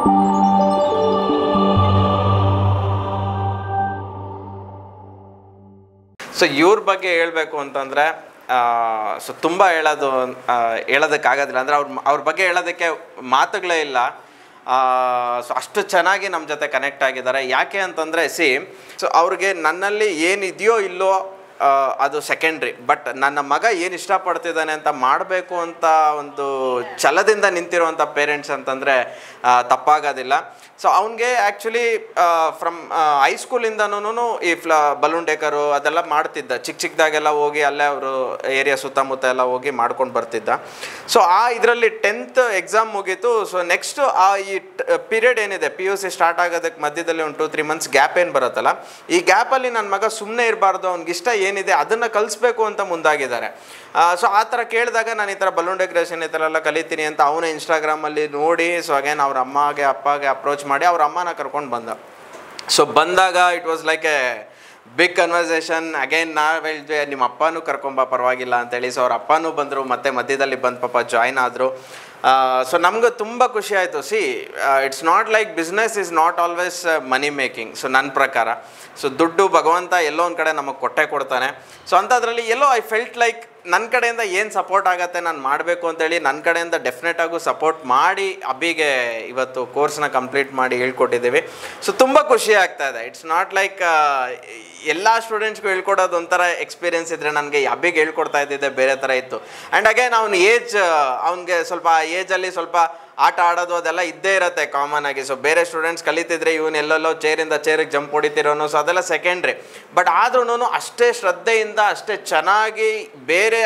So ಇವ್ರ ಬಗ್ಗೆ ಹೇಳಬೇಕು ಅಂತಂದರೆ ಸೊ ತುಂಬ ಹೇಳೋದಕ್ಕಾಗೋದಿಲ್ಲ ಅಂದರೆ ಅವ್ರ ಬಗ್ಗೆ ಹೇಳೋದಕ್ಕೆ ಮಾತುಗಳೇ ಇಲ್ಲ. ಸೊ ಅಷ್ಟು ಚೆನ್ನಾಗಿ ನಮ್ಮ ಜೊತೆ ಕನೆಕ್ಟ್ ಆಗಿದ್ದಾರೆ. ಯಾಕೆ ಅಂತಂದರೆ ಸೊ ಅವ್ರಿಗೆ ನನ್ನಲ್ಲಿ ಏನಿದೆಯೋ ಇಲ್ಲೋ ಅದು ಸೆಕೆಂಡ್ರಿ, ಬಟ್ ನನ್ನ ಮಗ ಏನು ಇಷ್ಟಪಡ್ತಿದ್ದಾನೆ ಅಂತ ಮಾಡಬೇಕು ಅಂತ ಒಂದು ಛಲದಿಂದ ನಿಂತಿರುವಂಥ ಪೇರೆಂಟ್ಸ್ ಅಂತಂದರೆ ತಪ್ಪಾಗೋದಿಲ್ಲ. ಸೊ ಅವನಿಗೆ ಆ್ಯಕ್ಚುಲಿ ಫ್ರಮ್ ಹೈಸ್ಕೂಲಿಂದನೂ ಈ ಬಲೂನ್ ಡೇಕರು ಅದೆಲ್ಲ ಮಾಡ್ತಿದ್ದ. ಚಿಕ್ಕದಾಗೆಲ್ಲ ಹೋಗಿ ಅಲ್ಲೇ ಅವರು ಏರಿಯಾ ಸುತ್ತಮುತ್ತ ಎಲ್ಲ ಹೋಗಿ ಮಾಡ್ಕೊಂಡು ಬರ್ತಿದ್ದ. ಸೊ ಇದರಲ್ಲಿ 10th ಎಕ್ಸಾಮ್ ಮುಗೀತು. ಸೊ ನೆಕ್ಸ್ಟ್ ಈ ಪೀರಿಯಡ್ ಏನಿದೆ PUC ಸ್ಟಾರ್ಟ್ ಆಗೋದಕ್ಕೆ ಮಧ್ಯದಲ್ಲಿ ಒಂದು 2-3 months ಗ್ಯಾಪ್ ಏನು ಬರುತ್ತಲ್ಲ, ಈ ಗ್ಯಾಪಲ್ಲಿ ನನ್ನ ಮಗ ಸುಮ್ಮನೆ ಇರಬಾರ್ದು, ಅವ್ನಿಗಿಷ್ಟ ಏನಿದೆ ಅದನ್ನು ಕಲಿಸ್ಬೇಕು ಅಂತ ಮುಂದಾಗಿದ್ದಾರೆ. ಸೊ ಆ ಥರ ಕೇಳಿದಾಗ ನಾನು ಈ ಥರ ಬಲೂನ್ ಡೆಕೋರೇಷನ್ ಈ ಥರ ಎಲ್ಲ ಕಲಿತೀನಿ ಅಂತ ಅವನೇ ಇನ್ಸ್ಟಾಗ್ರಾಮಲ್ಲಿ ನೋಡಿ, ಸೊ ಅಗೇನ್ ಅವ್ರ ಅಮ್ಮಗೆ ಅಪ್ಪಗೆ ಅಪ್ರೋಚ್ ಮಾಡಿ ಅವ್ರ ಅಮ್ಮನ ಕರ್ಕೊಂಡು ಬಂದ. ಸೊ ಬಂದಾಗ it was like a big conversation. Again ನಾವು ಹೇಳಿದ್ವಿ ನಿಮ್ಮ ಅಪ್ಪನೂ ಕರ್ಕೊಂಬ ಪರವಾಗಿಲ್ಲ ಅಂತೇಳಿ. ಸೊ ಅವ್ರ ಅಪ್ಪನೂ ಬಂದರು, ಮತ್ತೆ ಮಧ್ಯದಲ್ಲಿ ಬಂದು ಪಾಪ ಜಾಯ್ನ್ ಆದರು. ಸೊ ನಮ್ಗೆ ತುಂಬ ಖುಷಿ ಆಯಿತು. It's not like business is not always money making. So ನನ್ನ ಪ್ರಕಾರ ಸೊ ದುಡ್ಡು ಭಗವಂತ ಎಲ್ಲೋ ಒಂದು ಕಡೆ ನಮಗೆ ಕೊಡ್ತಾನೆ. ಸೊ ಅಂಥದ್ರಲ್ಲಿ ಎಲ್ಲೋ ಐ ಫೆಲ್ಟ್ ಲೈಕ್ ನನ್ನ ಕಡೆಯಿಂದ ಏನು ಸಪೋರ್ಟ್ ಆಗುತ್ತೆ ನಾನು ಮಾಡಬೇಕು ಅಂತೇಳಿ ನನ್ನ ಕಡೆಯಿಂದ ಡೆಫಿನೆಟಾಗೂ ಸಪೋರ್ಟ್ ಮಾಡಿ ಅಭಿಗೆ ಇವತ್ತು ಕೋರ್ಸ್ನ ಕಂಪ್ಲೀಟ್ ಮಾಡಿ ಹೇಳ್ಕೊಟ್ಟಿದ್ದೀವಿ. ಸೊ ತುಂಬ ಖುಷಿ ಆಗ್ತಾಯಿದೆ. ಇಟ್ಸ್ ನಾಟ್ ಲೈಕ್ ಎಲ್ಲ ಸ್ಟೂಡೆಂಟ್ಸ್ಗೂ ಹೇಳ್ಕೊಡೋದು ಒಂಥರ ಎಕ್ಸ್ಪೀರಿಯೆನ್ಸ್ ಇದ್ದರೆ, ನನಗೆ ಅಭಿಗೆ ಹೇಳ್ಕೊಡ್ತಾ ಇದ್ದಿದ್ದೆ ಬೇರೆ ಥರ ಇತ್ತು. ಆ್ಯಂಡ್ ಅಗೇನ್ ಅವ್ನಿಗೆ ಸ್ವಲ್ಪ ಏಜಲ್ಲಿ ಸ್ವಲ್ಪ ಆಟ ಆಡೋದು ಅದೆಲ್ಲ ಇದ್ದೇ ಇರುತ್ತೆ ಕಾಮನ್ ಆಗಿ. ಸೊ ಬೇರೆ ಸ್ಟೂಡೆಂಟ್ಸ್ ಕಲಿತಿದ್ರೆ ಇವನು ಎಲ್ಲೆಲ್ಲೋ ಚೇರಿಂದ ಚೇರಿಗೆ ಜಂಪ್ ಹೊಡಿತಿರೋನು, ಸೊ ಅದೆಲ್ಲ ಸೆಕೆಂಡ್ರಿ. ಬಟ್ ಆದ್ರೂ ಅಷ್ಟೇ ಶ್ರದ್ಧೆಯಿಂದ ಅಷ್ಟೇ ಚೆನ್ನಾಗಿ ಬೇರೆ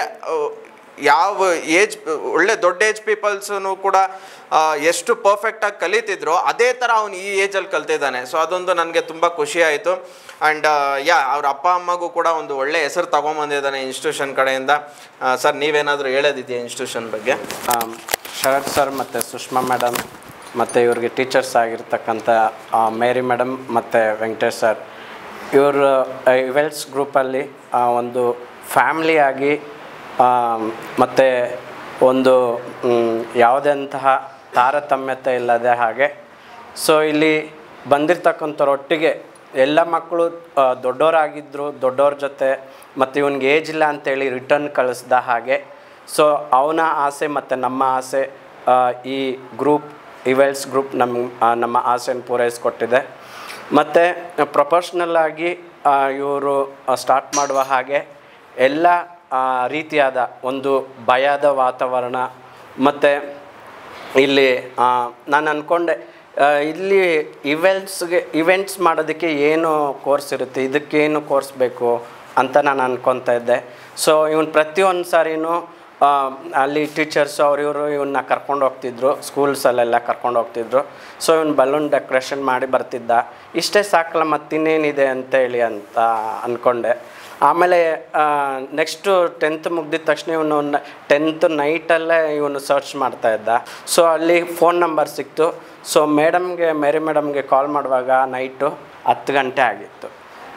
ಯಾವ ಒಳ್ಳೆ ದೊಡ್ಡ ಏಜ್ ಪೀಪಲ್ಸೂ ಕೂಡ ಎಷ್ಟು ಪರ್ಫೆಕ್ಟಾಗಿ ಕಲಿತಿದ್ರು ಅದೇ ಥರ ಅವನು ಈ ಏಜಲ್ಲಿ ಕಲ್ತಿದ್ದಾನೆ. ಸೊ ಅದೊಂದು ನನಗೆ ತುಂಬ ಖುಷಿ ಆಯಿತು. ಆ್ಯಂಡ್ ಅವ್ರ ಅಪ್ಪ ಅಮ್ಮಗೂ ಕೂಡ ಒಂದು ಒಳ್ಳೆ ಹೆಸರು ತೊಗೊಂಬಂದಿದ್ದಾನೆ ಇನ್ಸ್ಟಿಟ್ಯೂಷನ್ ಕಡೆಯಿಂದ. ಸರ್ ನೀವೇನಾದರೂ ಹೇಳೋದಿದೆಯಾ ಇನ್ಸ್ಟಿಟ್ಯೂಷನ್ ಬಗ್ಗೆ? ಶರತ್ ಸರ್ ಮತ್ತು ಸುಷ್ಮಾ ಮೇಡಮ್ ಮತ್ತು ಇವ್ರಿಗೆ ಟೀಚರ್ಸ್ ಆಗಿರ್ತಕ್ಕಂಥ ಮೇರಿ ಮೇಡಮ್ ಮತ್ತು ವೆಂಕಟೇಶ್ ಸರ್, ಇವರು ಇವೆಲ್ಸ್ ಗ್ರೂಪಲ್ಲಿ ಒಂದು ಫ್ಯಾಮ್ಲಿಯಾಗಿ ಮತ್ತು ಒಂದು ಯಾವುದಂತಹ ತಾರತಮ್ಯತೆ ಇಲ್ಲದೆ ಹಾಗೆ ಸೊ ಇಲ್ಲಿ ಬಂದಿರತಕ್ಕಂಥವ್ರೊಟ್ಟಿಗೆ ಎಲ್ಲ ಮಕ್ಕಳು ದೊಡ್ಡವರಾಗಿದ್ದರು, ದೊಡ್ಡವ್ರ ಜೊತೆ ಮತ್ತು ಇವನಿಗೆ ಏಜ್ ಇಲ್ಲ ಅಂತೇಳಿ ರಿಟರ್ನ್ ಕಳಿಸ್ದ ಹಾಗೆ. ಸೊ ಅವನ ಆಸೆ ಮತ್ತು ನಮ್ಮ ಆಸೆ, ಈ ಗ್ರೂಪ್ ಇವೆಲ್ಸ್ ಗ್ರೂಪ್ ನಮ್ಮ ಆಸೆಯನ್ನು ಪೂರೈಸಿಕೊಟ್ಟಿದೆ. ಮತ್ತು ಪ್ರೊಫೆಷ್ನಲ್ಲಾಗಿ ಇವರು ಸ್ಟಾರ್ಟ್ ಮಾಡುವ ಹಾಗೆ ಎಲ್ಲ ರೀತಿಯಾದ ಒಂದು ಭಯದ ವಾತಾವರಣ. ಮತ್ತು ಇಲ್ಲಿ ನಾನು ಅಂದ್ಕೊಂಡೆ ಇಲ್ಲಿ ಇವೆಂಟ್ಸ್ ಮಾಡೋದಕ್ಕೆ ಏನು ಕೋರ್ಸ್ ಇರುತ್ತೆ, ಇದಕ್ಕೇನು ಕೋರ್ಸ್ ಬೇಕು ಅಂತ ನಾನು ಅಂದ್ಕೊತಾ ಇದ್ದೆ. ಸೊ ಇವನು ಪ್ರತಿಯೊಂದು ಸಾರಿನೂ ಅಲ್ಲಿ ಟೀಚರ್ಸು ಇವರು ಇವನ್ನ ಕರ್ಕೊಂಡು ಹೋಗ್ತಿದ್ರು, ಸ್ಕೂಲ್ಸಲ್ಲೆಲ್ಲ ಕರ್ಕೊಂಡು ಹೋಗ್ತಿದ್ರು. ಸೊ ಇವನು ಬಲೂನ್ ಡೆಕೋರೇಷನ್ ಮಾಡಿ ಬರ್ತಿದ್ದ. ಇಷ್ಟೇ ಸಾಕಲ್ಲ ಮತ್ತಿನ್ನೇನಿದೆ ಅಂತೇಳಿ ಅಂತ ಅಂದ್ಕೊಂಡೆ. ಆಮೇಲೆ ನೆಕ್ಸ್ಟು 10th ಮುಗ್ದಿದ ತಕ್ಷಣ ಇವನು 10th ನೈಟಲ್ಲೇ ಇವನು ಸರ್ಚ್ ಮಾಡ್ತಾಯಿದ್ದ. ಸೊ ಅಲ್ಲಿ ಫೋನ್ ನಂಬರ್ ಸಿಕ್ತು. ಸೊ ಮೇರಿ ಮೇಡಮ್ಗೆ ಕಾಲ್ ಮಾಡುವಾಗ ನೈಟು 10 ಗಂಟೆ ಆಗಿತ್ತು.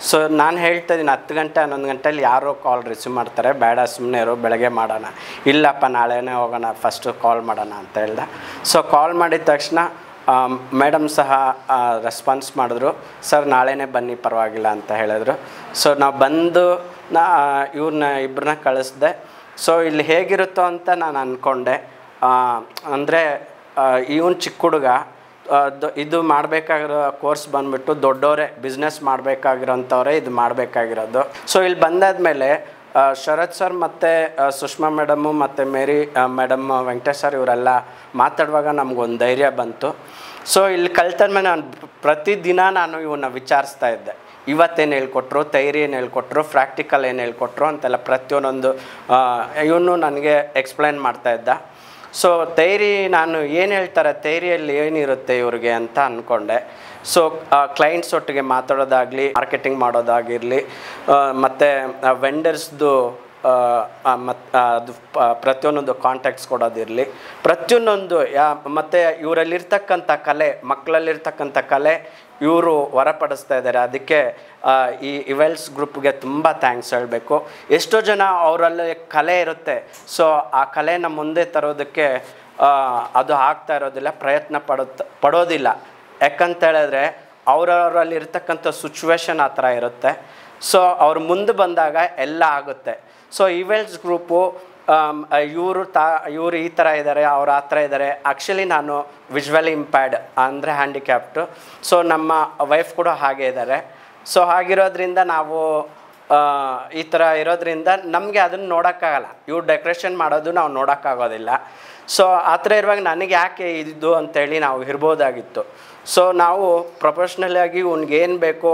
ಸೊ ನಾನು ಹೇಳ್ತಾ ಇದ್ದೀನಿ 10 ಗಂಟೆ 11 ಗಂಟೆಯಲ್ಲಿ ಯಾರೋ ಕಾಲ್ ರಿಸೀವ್ ಮಾಡ್ತಾರೆ, ಬೇಡ ಸುಮ್ಮನೆ ಇರು, ಬೆಳಗ್ಗೆ ಮಾಡೋಣ. ಇಲ್ಲಪ್ಪ ನಾಳೆನೇ ಹೋಗೋಣ, ಫಸ್ಟು ಕಾಲ್ ಮಾಡೋಣ ಅಂತ ಹೇಳ್ದೆ. ಸೊ ಕಾಲ್ ಮಾಡಿದ ತಕ್ಷಣ ಮೇಡಮ್ ಸಹ ರೆಸ್ಪಾನ್ಸ್ ಮಾಡಿದ್ರು, ಸರ್ ನಾಳೆನೇ ಬನ್ನಿ ಪರವಾಗಿಲ್ಲ ಅಂತ ಹೇಳಿದ್ರು. ಸೊ ನಾವು ಬಂದು ಇಬ್ಬರನ್ನ ಕಳಿಸ್ದೆ. ಸೊ ಇಲ್ಲಿ ಹೇಗಿರುತ್ತೋ ಅಂತ ನಾನು ಅಂದ್ಕೊಂಡೆ. ಅಂದರೆ ಇವನು ಚಿಕ್ಕ ಹುಡುಗ, ಇದು ಮಾಡಬೇಕಾಗಿರೋ ಕೋರ್ಸ್ ಬಂದುಬಿಟ್ಟು ದೊಡ್ಡವರೇ ಬಿಸ್ನೆಸ್ ಮಾಡಬೇಕಾಗಿರೋಂಥವ್ರೆ ಇದು ಮಾಡಬೇಕಾಗಿರೋದು. ಸೊ ಇಲ್ಲಿ ಬಂದಾದಮೇಲೆ ಶರತ್ ಸರ್ ಮತ್ತು ಸುಷ್ಮಾ ಮೇಡಮು ಮತ್ತು ಮೇರಿ ಮೇಡಮ್, ವೆಂಕಟೇಶ್ ಸರ್ ಇವರೆಲ್ಲ ಮಾತಾಡುವಾಗ ನಮಗೊಂದು ಧೈರ್ಯ ಬಂತು. ಸೊ ಇಲ್ಲಿ ಕಲ್ತಾದ್ಮೇಲೆ ನಾನು ಪ್ರತಿದಿನ ನಾನು ಇವನ್ನ ವಿಚಾರಿಸ್ತಾ ಇದ್ದೆ, ಇವತ್ತೇನು ಹೇಳ್ಕೊಟ್ರು, ಥೈರಿ ಏನು ಹೇಳ್ಕೊಟ್ರು, ಪ್ರಾಕ್ಟಿಕಲ್ ಏನು ಹೇಳ್ಕೊಟ್ರು ಅಂತೆಲ್ಲ ಪ್ರತಿಯೊಂದೊಂದು ಇವನು ನನಗೆ ಎಕ್ಸ್ಪ್ಲೈನ್ ಮಾಡ್ತಾಯಿದ್ದ. ಸೊ ಥೈರಿ ನಾನು ಏನು ಹೇಳ್ತಾರೆ, ಥೈರಿಯಲ್ಲಿ ಏನಿರುತ್ತೆ ಇವ್ರಿಗೆ ಅಂತ ಅಂದ್ಕೊಂಡೆ. ಸೊ ಕ್ಲೈಂಟ್ಸ್ ಒಟ್ಟಿಗೆ ಮಾತಾಡೋದಾಗಲಿ, ಮಾರ್ಕೆಟಿಂಗ್ ಮಾಡೋದಾಗಿರಲಿ, ಮತ್ತು ವೆಂಡರ್ಸ್ದು ಮತ್ತು ಅದು ಪ್ರತಿಯೊಂದೊಂದು ಕಾಂಟ್ಯಾಕ್ಟ್ಸ್ ಕೊಡೋದಿರಲಿ, ಪ್ರತಿಯೊಂದೊಂದು ಮತ್ತು ಇವರಲ್ಲಿರ್ತಕ್ಕಂಥ ಕಲೆ, ಮಕ್ಕಳಲ್ಲಿರ್ತಕ್ಕಂಥ ಕಲೆ ಇವರು ಹೊರಪಡಿಸ್ತಾ ಇದ್ದಾರೆ. ಅದಕ್ಕೆ ಈ ಇವೆಲ್ಸ್ ಗ್ರೂಪ್ಗೆ ತುಂಬ ಥ್ಯಾಂಕ್ಸ್ ಹೇಳಬೇಕು. ಎಷ್ಟೋ ಜನ ಅವರಲ್ಲಿ ಕಲೆ ಇರುತ್ತೆ, ಸೊ ಆ ಕಲೆನ ಮುಂದೆ ತರೋದಕ್ಕೆ ಅದು ಆಗ್ತಾ ಇರೋದಿಲ್ಲ, ಪ್ರಯತ್ನ ಪಡೋದಿಲ್ಲ. ಯಾಕಂತೇಳಿದ್ರೆ ಅವರವರಲ್ಲಿರ್ತಕ್ಕಂಥ ಸಿಚುವೇಶನ್ ಆ ಥರ ಇರುತ್ತೆ. ಸೊ ಅವ್ರು ಮುಂದೆ ಬಂದಾಗ ಎಲ್ಲ ಆಗುತ್ತೆ. ಸೊ ಇವೆಲ್ಸ್ ಗ್ರೂಪು ಇವರು ಈ ಥರ ಇದ್ದಾರೆ, ಅವ್ರು ಆ ಥರ ಇದ್ದಾರೆ. ಆ್ಯಕ್ಚುಲಿ ನಾನು ವಿಜುವಲಿ ಇಂಪ್ಯಾರ್ಡ್ ಅಂದರೆ ಹ್ಯಾಂಡಿಕ್ಯಾಪ್ಟು. ಸೊ ನಮ್ಮ ವೈಫ್ ಕೂಡ ಹಾಗೆ ಇದ್ದಾರೆ. ಸೊ ಹಾಗಿರೋದ್ರಿಂದ ನಾವು ಈ ಥರ ಇರೋದ್ರಿಂದ ನಮಗೆ ಅದನ್ನು ನೋಡೋಕ್ಕಾಗಲ್ಲ. ಇವ್ರು ಡೆಕೋರೇಷನ್ ಮಾಡೋದು ನಾವು ನೋಡೋಕ್ಕಾಗೋದಿಲ್ಲ. ಸೊ ಆ ಥರ ಇರುವಾಗ ನನಗೆ ಯಾಕೆ ಇದು ಅಂತೇಳಿ ನಾವು ಇರ್ಬೋದಾಗಿತ್ತು. ಸೊ ನಾವು ಪ್ರೊಫೆಷ್ನಲಾಗಿ ಇವ್ನಿಗೇನು ಬೇಕೋ,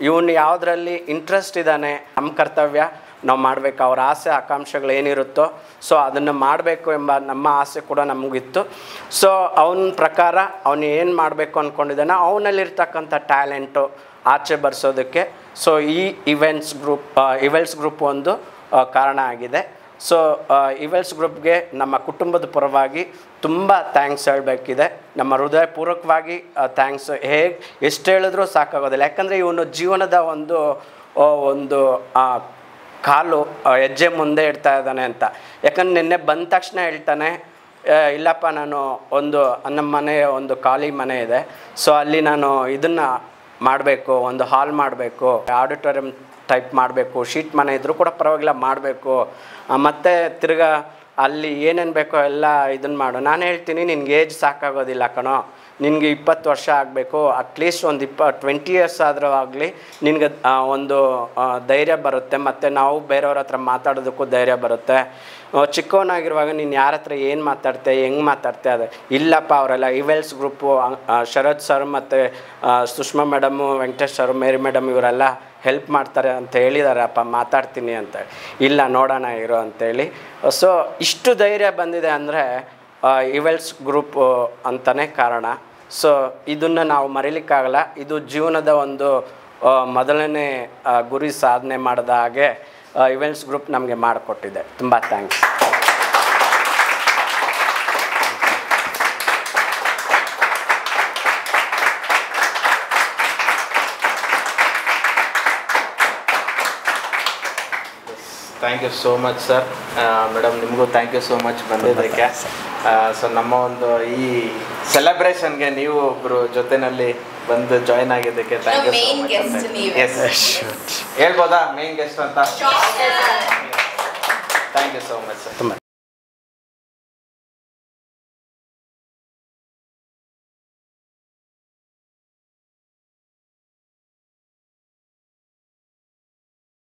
ಇವನು ಯಾವುದರಲ್ಲಿ ಇಂಟ್ರೆಸ್ಟ್ ಇದ್ದಾನೆ, ನಮ್ಮ ಕರ್ತವ್ಯ ನಾವು ಮಾಡಬೇಕು. ಅವ್ರ ಆಸೆ ಆಕಾಂಕ್ಷೆಗಳು ಏನಿರುತ್ತೋ ಸೊ ಅದನ್ನು ಮಾಡಬೇಕು ಎಂಬ ನಮ್ಮ ಆಸೆ ಕೂಡ ನಮಗಿತ್ತು. ಸೊ ಅವನ ಪ್ರಕಾರ ಅವನು ಏನು ಮಾಡಬೇಕು ಅಂದ್ಕೊಂಡಿದ್ದಾನೆ, ಅವನಲ್ಲಿರ್ತಕ್ಕಂಥ ಟ್ಯಾಲೆಂಟು ಆಚೆ ಬರ್ಸೋದಕ್ಕೆ ಸೊ ಈ ಇವೆಲ್ಸ್ ಗ್ರೂಪ್ ಒಂದು ಕಾರಣ ಆಗಿದೆ. ಸೊ ಇವೆಲ್ಸ್ ಗ್ರೂಪ್ಗೆ ನಮ್ಮ ಕುಟುಂಬದ ಪರವಾಗಿ ತುಂಬ ಥ್ಯಾಂಕ್ಸ್ ಹೇಳಬೇಕಿದೆ. ನಮ್ಮ ಹೃದಯಪೂರ್ವಕವಾಗಿ ಥ್ಯಾಂಕ್ಸ್ ಎಷ್ಟು ಹೇಳಿದ್ರೂ ಸಾಕಾಗೋದಿಲ್ಲ. ಯಾಕಂದರೆ ಇವನು ಜೀವನದ ಒಂದು ಕಾಲು ಹೆಜ್ಜೆ ಮುಂದೆ ಇಡ್ತಾ ಇದ್ದಾನೆ ಅಂತ. ಯಾಕಂದ್ರೆ ನಿನ್ನೆ ಬಂದ ತಕ್ಷಣ ಹೇಳ್ತಾನೆ, ಇಲ್ಲಪ್ಪ ನಾನು ನಮ್ಮ ಮನೆ ಒಂದು ಖಾಲಿ ಮನೆ ಇದೆ, ಸೊ ಅಲ್ಲಿ ನಾನು ಇದನ್ನು ಮಾಡಬೇಕು, ಒಂದು ಹಾಲ್ ಮಾಡಬೇಕು, ಆಡಿಟೋರಿಯಂ ಟೈಪ್ ಮಾಡಬೇಕು, ಶೀಟ್ ಮನೆ ಇದ್ದರೂ ಕೂಡ ಪರವಾಗಿಲ್ಲ ಮಾಡಬೇಕು, ಮತ್ತು ತಿರ್ಗಾ ಅಲ್ಲಿ ಏನೇನು ಬೇಕೋ ಎಲ್ಲ ಇದನ್ನು ಮಾಡು. ನಾನು ಹೇಳ್ತೀನಿ, ನಿನ್ಗೆ ಏಜ್ ಸಾಕಾಗೋದಿಲ್ಲ ಕಣೋ, ನಿನಗೆ 20 ವರ್ಷ ಆಗಬೇಕು, ಅಟ್ಲೀಸ್ಟ್ ಒಂದು 20 ಇಯರ್ಸ್ ಆದರೂ ಆಗಲಿ ನಿನಗೆ ಒಂದು ಧೈರ್ಯ ಬರುತ್ತೆ, ಮತ್ತು ನಾವು ಬೇರೆಯವ್ರ ಹತ್ರ ಮಾತಾಡೋದಕ್ಕೂ ಧೈರ್ಯ ಬರುತ್ತೆ. ಚಿಕ್ಕವನಾಗಿರುವಾಗ ನೀನು ಯಾರ ಹತ್ರ ಏನು ಮಾತಾಡ್ತೆ, ಹೆಂಗೆ ಮಾತಾಡ್ತೆ ಅದು ಇಲ್ಲಪ್ಪ. ಅವರೆಲ್ಲ ಇವೆಲ್ಸ್ ಗ್ರೂಪು, ಶರತ್ ಸರ್ ಮತ್ತು ಸುಷ್ಮಾ ಮೇಡಮು, ವೆಂಕಟೇಶ್ ಸರ್, ಮೇರಿ ಮೇಡಮ್ ಇವರೆಲ್ಲ ಹೆಲ್ಪ್ ಮಾಡ್ತಾರೆ ಅಂತ ಹೇಳಿದಾರಪ್ಪ, ಮಾತಾಡ್ತೀನಿ ಅಂತ. ಇಲ್ಲ ನೋಡೋಣ ಇರೋ ಅಂತೇಳಿ. ಸೊ ಇಷ್ಟು ಧೈರ್ಯ ಬಂದಿದೆ ಅಂದರೆ ಇವೆಲ್ಸ್ ಗ್ರೂಪ್ ಅಂತಲೇ ಕಾರಣ. ಸೊ ಇದನ್ನು ನಾವು ಮರೀಲಿಕ್ಕಾಗಲ್ಲ. ಇದು ಜೀವನದ ಒಂದು ಮೊದಲನೇ ಗುರಿ ಸಾಧನೆ ಮಾಡಿದ ಹಾಗೆ ಇವೆಲ್ಸ್ ಗ್ರೂಪ್ ನಮಗೆ ಮಾಡಿಕೊಟ್ಟಿದೆ. ತುಂಬ thanks. Thank you so much sir. Madam ನಿಮಗೂ ಥ್ಯಾಂಕ್ ಯು ಸೋ ಮಚ್ ಬಂದಿದ್ದಕ್ಕೆ. ಸೊ ನಮ್ಮ ಒಂದು ಈ ಸೆಲೆಬ್ರೇಷನ್ಗೆ ನೀವು ಒಬ್ಬರು ಜೊತೆಯಲ್ಲಿ ಬಂದು ಜಾಯ್ನ್ ಆಗಿದ್ದಕ್ಕೆ thank you so much. Yes ಹೇಳ್ಬೋದಾ ಮೇನ್ ಗೆಸ್ಟ್ ಅಂತ? Thank you so much sir.